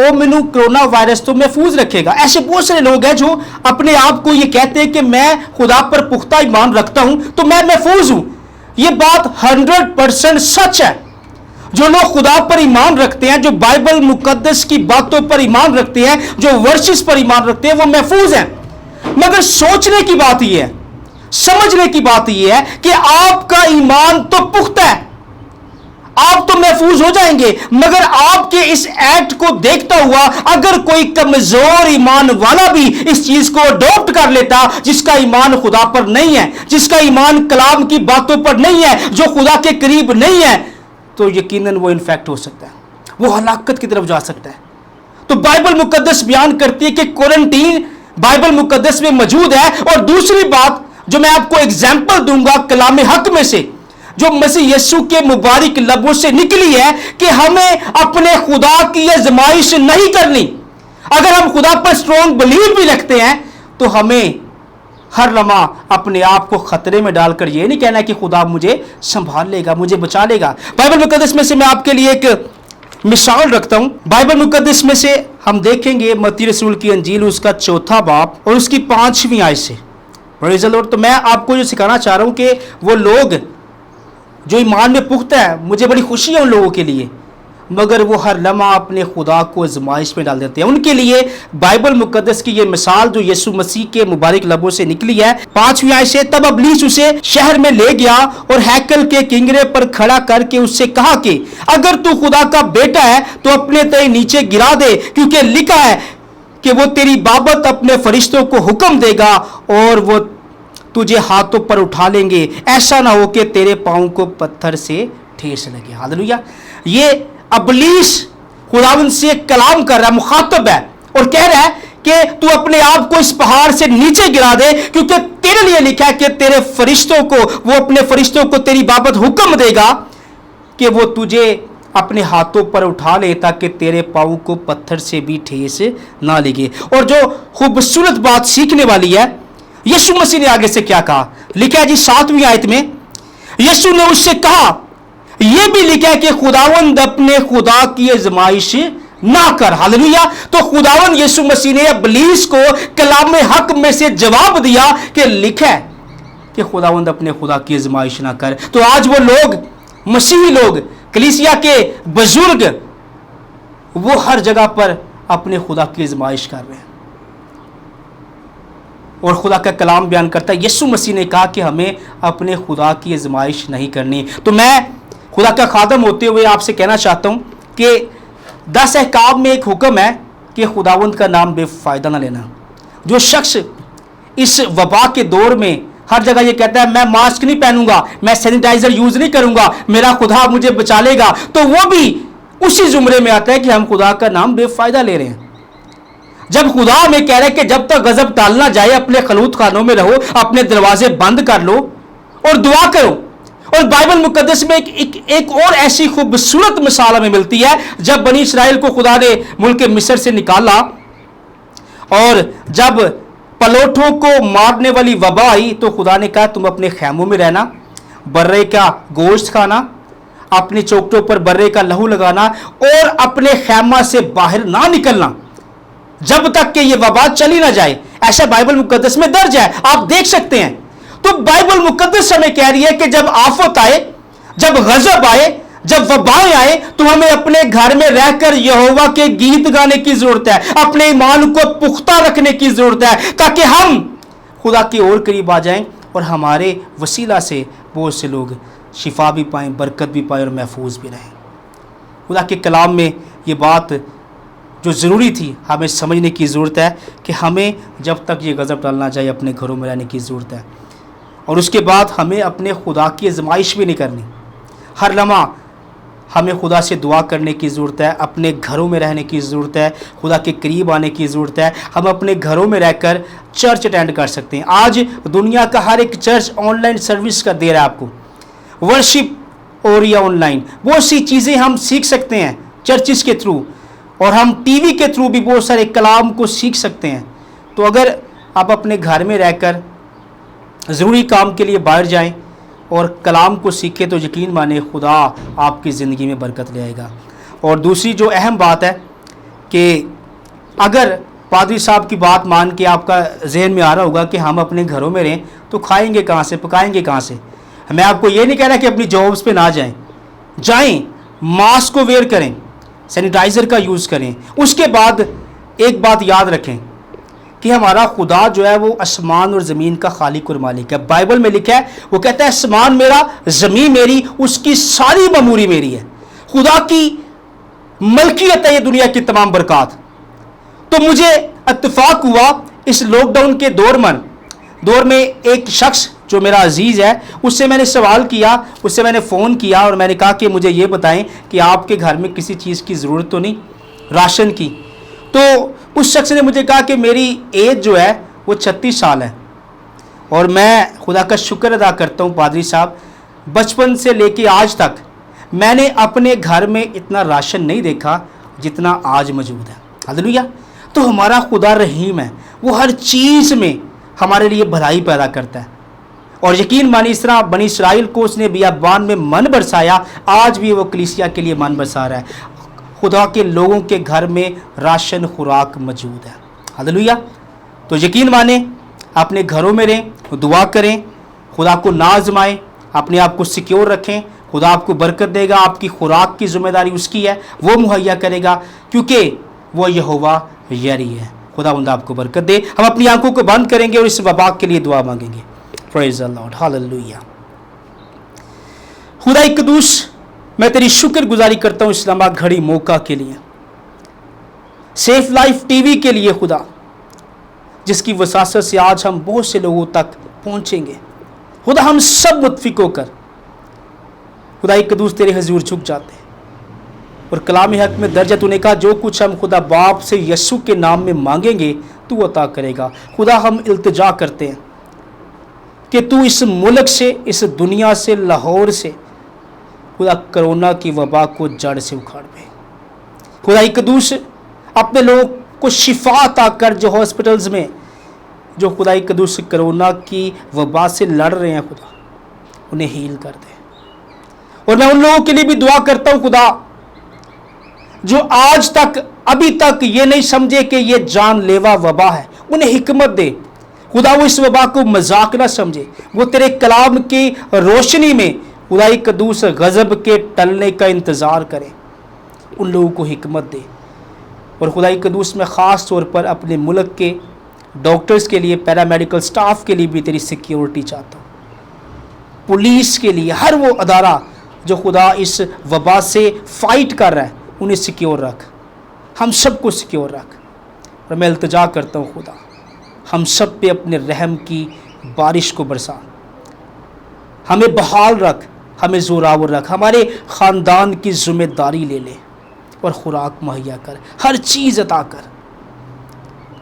او مینو corona virus تو محفوظ رکھے گا. ایسے بہت سارے لوگ ہیں جو اپنے آپ کو یہ کہتے ہیں کہ میں خدا پر پختہ ایمان رکھتا ہوں تو میں محفوظ ہوں. یہ بات 100% سچ ہے. جو لوگ خدا پر ایمان رکھتے ہیں, جو بائبل مقدس کی باتوں پر ایمان رکھتے ہیں, جو ورسز پر ایمان رکھتے ہیں, وہ محفوظ ہیں. مگر سوچنے کی بات یہ ہے, سمجھنے کی بات یہ ہے کہ آپ کا ایمان تو پختہ ہے, آپ تو محفوظ ہو جائیں گے, مگر آپ کے اس ایکٹ کو دیکھتا ہوا اگر کوئی کمزور ایمان والا بھی اس چیز کو اڈاپٹ کر لیتا, جس کا ایمان خدا پر نہیں ہے, جس کا ایمان کلام کی باتوں پر نہیں ہے, جو خدا کے قریب نہیں ہے, تو یقیناً وہ انفیکٹ ہو سکتا ہے, وہ ہلاکت کی طرف جا سکتا ہے. تو بائبل مقدس بیان کرتی ہے کہ کوارنٹین بائبل مقدس میں موجود ہے. اور دوسری بات جو میں آپ کو ایگزامپل دوں گا کلام حق میں سے, جو مسیح یسوع کے مبارک لبوں سے نکلی ہے, کہ ہمیں اپنے خدا کی آزمائش نہیں کرنی. اگر ہم خدا پر اسٹرانگ بلیو بھی رکھتے ہیں تو ہمیں ہر لمحہ اپنے آپ کو خطرے میں ڈال کر یہ نہیں کہنا ہے کہ خدا مجھے سنبھال لے گا, مجھے بچا لے گا. بائبل مقدس میں سے میں آپ کے لیے ایک مثال رکھتا ہوں. بائبل مقدس میں سے ہم دیکھیں گے متی رسول کی انجیل اس کا 4 باب اور اس کی 5ویں آیت سے. پریز دی لارڈ. تو میں آپ کو جو سکھانا چاہ رہا ہوں کہ وہ لوگ جو ایمان میں پختہ ہے, مجھے بڑی خوشی ہے ان لوگوں کے لیے, مگر وہ ہر لمحہ اپنے خدا کو آزمائش میں ڈال دیتے ہیں. ان کے لیے بائبل مقدس کی یہ مثال جو یسوع مسیح کے مبارک لبوں سے نکلی ہے, 5ویں آیت سے, تب ابلیس اسے شہر میں لے گیا اور ہیکل کے کنگرے پر کھڑا کر کے اس سے کہا کہ اگر تو خدا کا بیٹا ہے تو اپنے تئیں نیچے گرا دے, کیونکہ لکھا ہے کہ وہ تیری بابت اپنے فرشتوں کو حکم دے گا اور وہ تجھے ہاتھوں پر اٹھا لیں گے, ایسا نہ ہو کہ تیرے پاؤں کو پتھر سے ٹھیس لگے. ہاللویا. یہ ابلیس خداوند سے کلام کر رہا ہے, مخاطب ہے, اور کہہ رہا ہے کہ تو اپنے آپ کو اس پہاڑ سے نیچے گرا دے, کیونکہ تیرے لیے لکھا ہے کہ تیرے فرشتوں کو, وہ اپنے فرشتوں کو تیری بابت حکم دے گا کہ وہ تجھے اپنے ہاتھوں پر اٹھا لے تاکہ تیرے پاؤں کو پتھر سے بھی ٹھیس نہ لگے. اور جو خوبصورت بات سیکھنے والی ہے, یسوع مسیح نے آگے سے کیا کہا, لکھا ہے جی 7ویں آیت میں, یسوع نے اس سے کہا یہ بھی لکھا ہے کہ خداوند اپنے خدا کی آزمائش نہ کر. ہاللویا. تو خداوند یسوع مسیح نے ابلیس کو کلام حق میں سے جواب دیا کہ لکھا ہے کہ خداوند اپنے خدا کی آزمائش نہ کر. تو آج وہ لوگ, مسیحی لوگ, کلیسیا کے بزرگ, وہ ہر جگہ پر اپنے خدا کی آزمائش کر رہے ہیں. اور خدا کا کلام بیان کرتا ہے یسوع مسیح نے کہا کہ ہمیں اپنے خدا کی آزمائش نہیں کرنی. تو میں خدا کا خادم ہوتے ہوئے آپ سے کہنا چاہتا ہوں کہ 10 احکام میں ایک حکم ہے کہ خداوند کا نام بے فائدہ نہ لینا. جو شخص اس وبا کے دور میں ہر جگہ یہ کہتا ہے میں ماسک نہیں پہنوں گا, میں سینیٹائزر یوز نہیں کروں گا, میرا خدا مجھے بچا لے گا, تو وہ بھی اسی زمرے میں آتا ہے کہ ہم خدا کا نام بے فائدہ لے رہے ہیں. جب خدا ہمیں کہہ رہے ہیں کہ جب تک غضب ٹالنا جائے اپنے خلوت خانوں میں رہو, اپنے دروازے بند کر لو اور دعا کرو. اور بائبل مقدس میں ایک اور ایسی خوبصورت مثال ہمیں ملتی ہے, جب بنی اسرائیل کو خدا نے ملک مصر سے نکالا اور جب پلوٹوں کو مارنے والی وبا آئی تو خدا نے کہا تم اپنے خیموں میں رہنا, برے کا گوشت کھانا, اپنی چوکٹوں پر برے کا لہو لگانا اور اپنے خیمہ سے باہر نہ نکلنا جب تک کہ یہ وبا چلی نہ جائے. ایسا بائبل مقدس میں درج ہے, آپ دیکھ سکتے ہیں. تو بائبل مقدس ہمیں کہہ رہی ہے کہ جب آفت آئے, جب غضب آئے, جب وبائیں آئے تو ہمیں اپنے گھر میں رہ کر یہوہ کے گیت گانے کی ضرورت ہے, اپنے ایمان کو پختہ رکھنے کی ضرورت ہے, تاکہ ہم خدا کی اور قریب آ جائیں اور ہمارے وسیلہ سے بہت سے لوگ شفا بھی پائیں, برکت بھی پائیں اور محفوظ بھی رہیں. خدا کے کلام میں یہ بات جو ضروری تھی ہمیں سمجھنے کی ضرورت ہے کہ ہمیں جب تک یہ غضب ٹالنا چاہیے اپنے گھروں میں رہنے کی ضرورت ہے. اور اس کے بعد ہمیں اپنے خدا کی آزمائش بھی نہیں کرنی. ہر لمحہ ہمیں خدا سے دعا کرنے کی ضرورت ہے, اپنے گھروں میں رہنے کی ضرورت ہے, خدا کے قریب آنے کی ضرورت ہے. ہم اپنے گھروں میں رہ کر چرچ اٹینڈ کر سکتے ہیں. آج دنیا کا ہر ایک چرچ آن لائن سروس کا دے رہا ہے آپ کو, ورشپ اور یا آن لائن بہت سی چیزیں ہم سیکھ سکتے ہیں چرچز کے تھرو, اور ہم ٹی وی کے تھرو بھی بہت سارے کلام کو سیکھ سکتے ہیں. تو اگر آپ اپنے گھر میں رہ کر ضروری کام کے لیے باہر جائیں اور کلام کو سیکھیں تو یقین مانیں خدا آپ کی زندگی میں برکت لے آئے گا. اور دوسری جو اہم بات ہے کہ اگر پادری صاحب کی بات مان کے آپ کا ذہن میں آ رہا ہوگا کہ ہم اپنے گھروں میں رہیں تو کھائیں گے کہاں سے، پکائیں گے کہاں سے. میں آپ کو یہ نہیں کہہ رہا کہ اپنی جابس پہ نہ جائیں، ماسک کو ویئر کریں، سینیٹائزر کا یوز کریں. اس کے بعد ایک بات یاد رکھیں کہ ہمارا خدا جو ہے وہ آسمان اور زمین کا خالق اور مالک ہے. بائبل میں لکھا ہے، وہ کہتا ہے آسمان میرا، زمین میری، اس کی ساری معموری میری ہے. خدا کی ملکیت ہے یہ دنیا کی تمام برکات. تو مجھے اتفاق ہوا اس لاک ڈاؤن کے دور میں ایک شخص جو میرا عزیز ہے، اس سے میں نے سوال کیا، اس سے میں نے فون کیا اور میں نے کہا کہ مجھے یہ بتائیں کہ آپ کے گھر میں کسی چیز کی ضرورت تو نہیں، راشن کی. تو اس شخص نے مجھے کہا کہ میری ایج جو ہے وہ 36 سال ہے اور میں خدا کا شکر ادا کرتا ہوں پادری صاحب، بچپن سے لے کے آج تک میں نے اپنے گھر میں اتنا راشن نہیں دیکھا جتنا آج موجود ہے. ہاللیلویہ. تو ہمارا خدا رحیم ہے، وہ ہر چیز میں ہمارے لیے بھلائی پیدا کرتا ہے. اور یقین مانی اس طرح بنی اسرائیل کو اس نے بیابان میں من برسایا، آج بھی وہ کلیسیا کے لیے من برسا رہا ہے. خدا کے لوگوں کے گھر میں راشن خوراک موجود ہے. ہاللیلویہ. تو یقین مانیں، اپنے گھروں میں رہیں، دعا کریں، خدا کو نہ آزمائیں، اپنے آپ کو سیکیور رکھیں. خدا آپ کو برکت دے گا. آپ کی خوراک کی ذمہ داری اس کی ہے، وہ مہیا کرے گا کیونکہ وہ یہوہ یری ہے. خدا بندہ آپ کو برکت دے. ہم اپنی آنکھوں کو بند کریں گے اور اس وبا کے لیے دعا مانگیں گے. پریز دی لارڈ. ہاللیلویہ. خدا قدوس، میں تیری شکر گزاری کرتا ہوں اسلام آباد گھڑی موقع کے لیے، سیف لائف ٹی وی کے لیے خدا، جس کی وساست سے آج ہم بہت سے لوگوں تک پہنچیں گے. خدا ہم سب متفق ہو کر خدا قدوس تیرے حضور جھک جاتے ہیں. اور کلام حق میں درج ہے، تو نے کہا جو کچھ ہم خدا باپ سے یسوع کے نام میں مانگیں گے تو عطا کرے گا. خدا ہم التجا کرتے ہیں کہ تو اس ملک سے، اس دنیا سے، لاہور سے خدا کرونا کی وبا کو جڑ سے اکھاڑ دے. خدا قدوس اپنے لوگوں کو شفا عطا کر جو ہاسپٹلز میں جو خدا قدوس کرونا کی وبا سے لڑ رہے ہیں، خدا انہیں ہیل کر دے. اور میں ان لوگوں کے لیے بھی دعا کرتا ہوں خدا جو آج تک ابھی تک یہ نہیں سمجھے کہ یہ جان لیوا وبا ہے، انہیں حکمت دے. خدا وہ اس وبا کو مذاق نہ سمجھے، وہ تیرے کلام کی روشنی میں خدا قدوس غضب کے ٹلنے کا انتظار کرے. ان لوگوں کو حکمت دے. اور خدا قدوس میں خاص طور پر اپنے ملک کے ڈاکٹرز کے لیے، پیرامیڈیکل سٹاف کے لیے بھی تیری سیکیورٹی چاہتا ہوں. پولیس کے لیے، ہر وہ ادارہ جو خدا اس وبا سے فائٹ کر رہا ہے انہیں سیکیور رکھ. ہم سب کو سیکیور رکھ. اور میں التجا کرتا ہوں خدا ہم سب پہ اپنے رحم کی بارش کو برسا. ہمیں بحال رکھ، ہمیں زوراور رکھ، ہمارے خاندان کی ذمہ داری لے لے اور خوراک مہیا کر، ہر چیز عطا کر،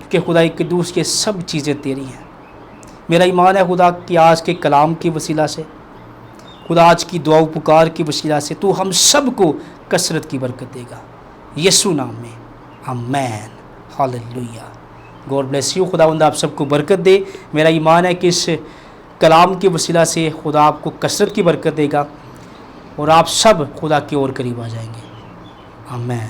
کہ خدا قدوس یہ سب چیزیں تیری ہیں. میرا ایمان ہے خدا کہ آج کے کلام کی وسیلہ سے، خدا آج کی دعا و پکار کی وسیلہ سے تو ہم سب کو کثرت کی برکت دے گا. یسوع نام میں آمین. ہاللیلویہ. God bless you. خدا بندہ آپ سب کو برکت دے. میرا ایمان ہے کہ اس کلام کے وسیلہ سے خدا آپ کو کثرت کی برکت دے گا اور آپ سب خدا کے اور قریب آ جائیں گے. آمین.